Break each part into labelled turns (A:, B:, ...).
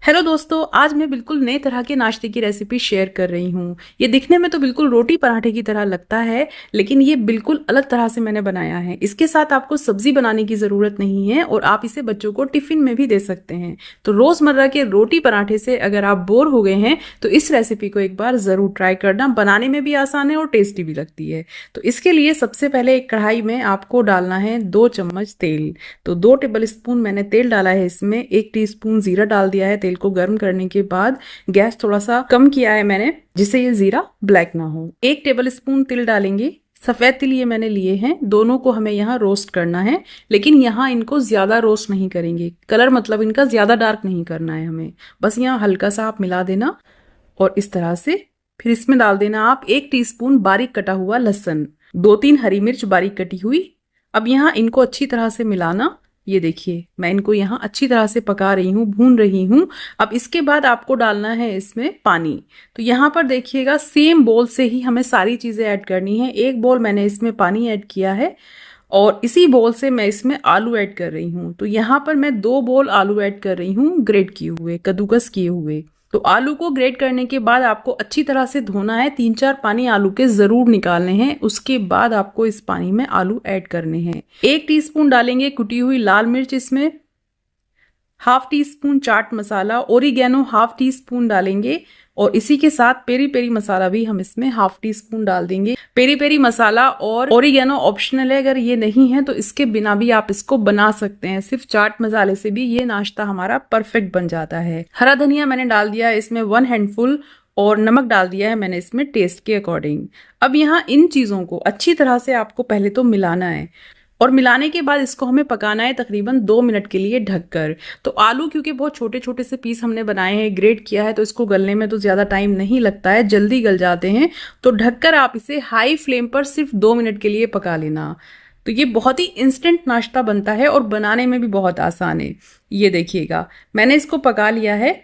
A: Hello दोस्तों, आज मैं बिल्कुल नए तरह के नाश्ते की रेसिपी शेयर कर रही हूँ। ये दिखने में तो बिल्कुल रोटी पराठे की तरह लगता है, लेकिन ये बिल्कुल अलग तरह से मैंने बनाया है। इसके साथ आपको सब्जी बनाने की ज़रूरत नहीं है और आप इसे बच्चों को टिफ़िन में भी दे सकते हैं। तो रोज़मर्रा के रोटी पराठे से अगर आप बोर हो गए हैं तो इस रेसिपी को एक बार ज़रूर ट्राई करना। बनाने में भी आसान है और टेस्टी भी लगती है। तो इसके लिए सबसे पहले एक कढ़ाई में आपको डालना है 2 चम्मच तेल। तो 2 टेबल स्पून मैंने तेल डाला है। इसमें 1 टीस्पून जीरा डाल दिया है। तेल को गर्म करने के बाद गैस थोड़ा सा कम किया है मैंने, जिससे ये जीरा ब्लैक ना हो। 1 टेबल स्पून तिल डालेंगे। सफेद तिल ये मैंने लिए हैं। दोनों को हमें यहाँ रोस्ट करना है, लेकिन यहाँ इनको ज्यादा रोस्ट नहीं करेंगे। कलर मतलब इनका ज्यादा डार्क नहीं करना है हमें, बस यहाँ हल्का सा आप मिला देना और इस तरह से। फिर इसमें डाल देना आप 1 टीस्पून बारीक कटा हुआ लहसुन, 2-3 हरी मिर्च बारीक कटी हुई। अब यहाँ इनको अच्छी तरह से मिलाना। ये देखिए, मैं इनको यहाँ अच्छी तरह से पका रही हूँ, भून रही हूँ। अब इसके बाद आपको डालना है इसमें पानी। तो यहाँ पर देखिएगा, सेम बोल से ही हमें सारी चीज़ें ऐड करनी है। 1 बोल मैंने इसमें पानी ऐड किया है और इसी बोल से मैं इसमें आलू ऐड कर रही हूँ। तो यहाँ पर मैं 2 बोल आलू ऐड कर रही हूँ, ग्रेट किए हुए, कद्दूकस किए हुए। तो आलू को ग्रेट करने के बाद आपको अच्छी तरह से धोना है। 3-4 पानी आलू के जरूर निकालने हैं। उसके बाद आपको इस पानी में आलू ऐड करने हैं। 1 टीस्पून डालेंगे कुटी हुई लाल मिर्च इसमें, 1/2 teaspoon chaat masala, oregano 1/2 teaspoon डालेंगे और इसी के साथ पेरी पेरी मसाला भी हम इसमें 1/2 टीस्पून डाल देंगे। पेरी पेरी मसाला और ओरिगेनो ऑप्शनल है, अगर ये नहीं है तो इसके बिना भी आप इसको बना सकते हैं। सिर्फ चाट मसाले से भी ये नाश्ता हमारा परफेक्ट बन जाता है। हरा धनिया मैंने डाल दिया है इसमें 1 हैंडफुल और नमक डाल दिया है मैंने इसमें टेस्ट के अकॉर्डिंग। अब यहाँ इन चीजों को अच्छी तरह से आपको पहले तो मिलाना है और मिलाने के बाद इसको हमें पकाना है तकरीबन 2 मिनट के लिए ढककर। तो आलू क्योंकि बहुत छोटे छोटे से पीस हमने बनाए हैं, ग्रेट किया है, तो इसको गलने में तो ज़्यादा टाइम नहीं लगता है, जल्दी गल जाते हैं। तो ढककर आप इसे हाई फ्लेम पर सिर्फ 2 मिनट के लिए पका लेना। तो ये बहुत ही इंस्टेंट नाश्ता बनता है और बनाने में भी बहुत आसान है। ये देखिएगा, मैंने इसको पका लिया है।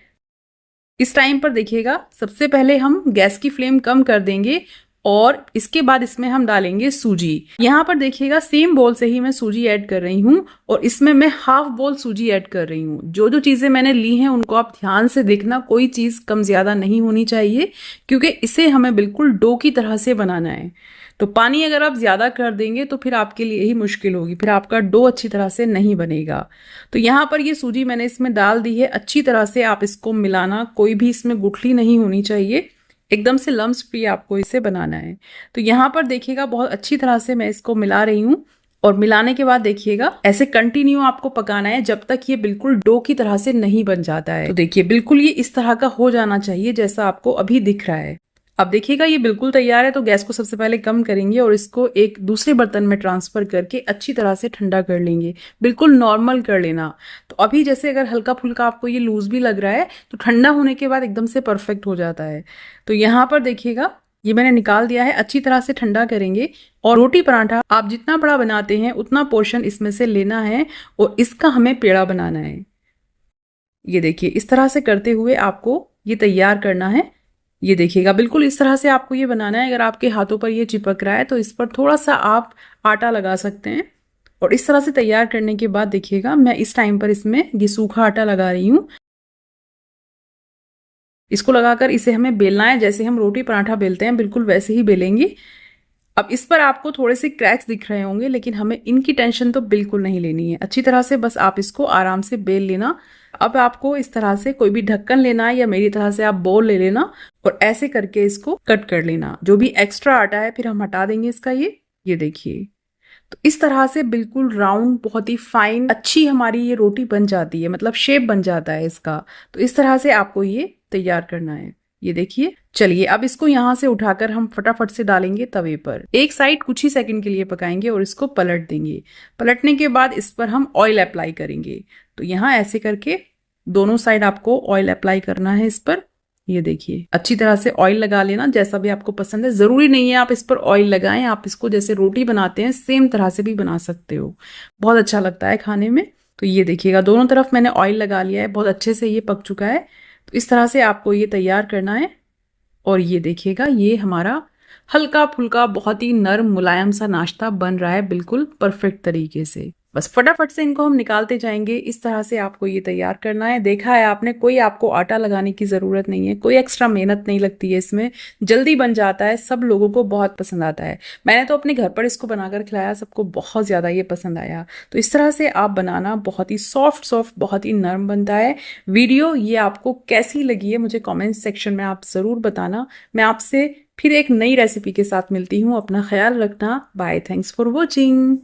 A: इस टाइम पर देखिएगा, सबसे पहले हम गैस की फ्लेम कम कर देंगे और इसके बाद इसमें हम डालेंगे सूजी। यहाँ पर देखिएगा, सेम बोल से ही मैं सूजी ऐड कर रही हूँ और इसमें मैं 1/2 बोल सूजी ऐड कर रही हूँ। जो जो चीजें मैंने ली हैं उनको आप ध्यान से देखना, कोई चीज कम ज्यादा नहीं होनी चाहिए, क्योंकि इसे हमें बिल्कुल डो की तरह से बनाना है। तो पानी अगर आप ज्यादा कर देंगे तो फिर आपके लिए ही मुश्किल होगी, फिर आपका डो अच्छी तरह से नहीं बनेगा। तो यहाँ पर ये सूजी मैंने इसमें डाल दी है। अच्छी तरह से आप इसको मिलाना, कोई भी इसमें गुठली नहीं होनी चाहिए, एकदम से लम्स फ्री आपको इसे बनाना है। तो यहाँ पर देखिएगा, बहुत अच्छी तरह से मैं इसको मिला रही हूँ और मिलाने के बाद देखिएगा, ऐसे कंटिन्यू आपको पकाना है जब तक ये बिल्कुल डो की तरह से नहीं बन जाता है। तो देखिए, बिल्कुल ये इस तरह का हो जाना चाहिए जैसा आपको अभी दिख रहा है। अब देखिएगा, ये बिल्कुल तैयार है। तो गैस को सबसे पहले कम करेंगे और इसको एक दूसरे बर्तन में ट्रांसफर करके अच्छी तरह से ठंडा कर लेंगे, बिल्कुल नॉर्मल कर लेना। तो अभी जैसे अगर हल्का फुल्का आपको ये लूज भी लग रहा है, तो ठंडा होने के बाद एकदम से परफेक्ट हो जाता है। तो यहाँ पर देखिएगा, ये मैंने निकाल दिया है। अच्छी तरह से ठंडा करेंगे और रोटी पराठा आप जितना बड़ा बनाते हैं उतना पोर्शन इसमें से लेना है और इसका हमें पेड़ा बनाना है। ये देखिए, इस तरह से करते हुए आपको ये तैयार करना है। ये देखिएगा, बिल्कुल इस तरह से आपको ये बनाना है। अगर आपके हाथों पर ये चिपक रहा है तो इस पर थोड़ा सा आप आटा लगा सकते हैं। और इस तरह से तैयार करने के बाद देखिएगा, मैं इस टाइम पर इसमें ये सूखा आटा लगा रही हूँ। इसको लगाकर इसे हमें बेलना है, जैसे हम रोटी पराठा बेलते हैं बिल्कुल वैसे ही बेलेंगे। अब इस पर आपको थोड़े से क्रैक्स दिख रहे होंगे, लेकिन हमें इनकी टेंशन तो बिल्कुल नहीं लेनी है। अच्छी तरह से बस आप इसको आराम से बेल लेना। अब आपको इस तरह से कोई भी ढक्कन लेना है या मेरी तरह से आप बोल ले लेना और ऐसे करके इसको कट कर लेना। जो भी एक्स्ट्रा आटा है फिर हम हटा देंगे इसका। ये देखिए, तो इस तरह से बिल्कुल राउंड, बहुत ही फाइन, अच्छी हमारी ये रोटी बन जाती है, मतलब शेप बन जाता है इसका। तो इस तरह से आपको ये तैयार करना है। ये देखिए, चलिए अब इसको यहाँ से उठाकर हम फटाफट से डालेंगे तवे पर। एक साइड कुछ ही सेकंड के लिए पकाएंगे और इसको पलट देंगे। पलटने के बाद इस पर हम ऑयल अप्लाई करेंगे। तो यहाँ ऐसे करके दोनों साइड आपको ऑयल अप्लाई करना है इस पर। ये देखिए, अच्छी तरह से ऑयल लगा लेना, जैसा भी आपको पसंद है। जरूरी नहीं है आप इस पर ऑयल लगाएं, आप इसको जैसे रोटी बनाते हैं सेम तरह से भी बना सकते हो, बहुत अच्छा लगता है खाने में। तो ये देखिएगा, दोनों तरफ मैंने ऑयल लगा लिया है, बहुत अच्छे से ये पक चुका है। तो इस तरह से आपको ये तैयार करना है। और ये देखिएगा, ये हमारा हल्का फुल्का, बहुत ही नरम मुलायम सा नाश्ता बन रहा है, बिल्कुल परफेक्ट तरीके से। बस फटाफट से इनको हम निकालते जाएंगे। इस तरह से आपको ये तैयार करना है। देखा है आपने, कोई आपको आटा लगाने की ज़रूरत नहीं है, कोई एक्स्ट्रा मेहनत नहीं लगती है इसमें, जल्दी बन जाता है, सब लोगों को बहुत पसंद आता है। मैंने तो अपने घर पर इसको बनाकर खिलाया, सबको बहुत ज़्यादा ये पसंद आया। तो इस तरह से आप बनाना, बहुत ही सॉफ्ट सॉफ्ट, बहुत ही नरम बनता है। वीडियो ये आपको कैसी लगी है मुझे कमेंट सेक्शन में आप ज़रूर बताना। मैं आपसे फिर एक नई रेसिपी के साथ मिलती हूँ। अपना ख्याल रखना। Bye, thanks for watching.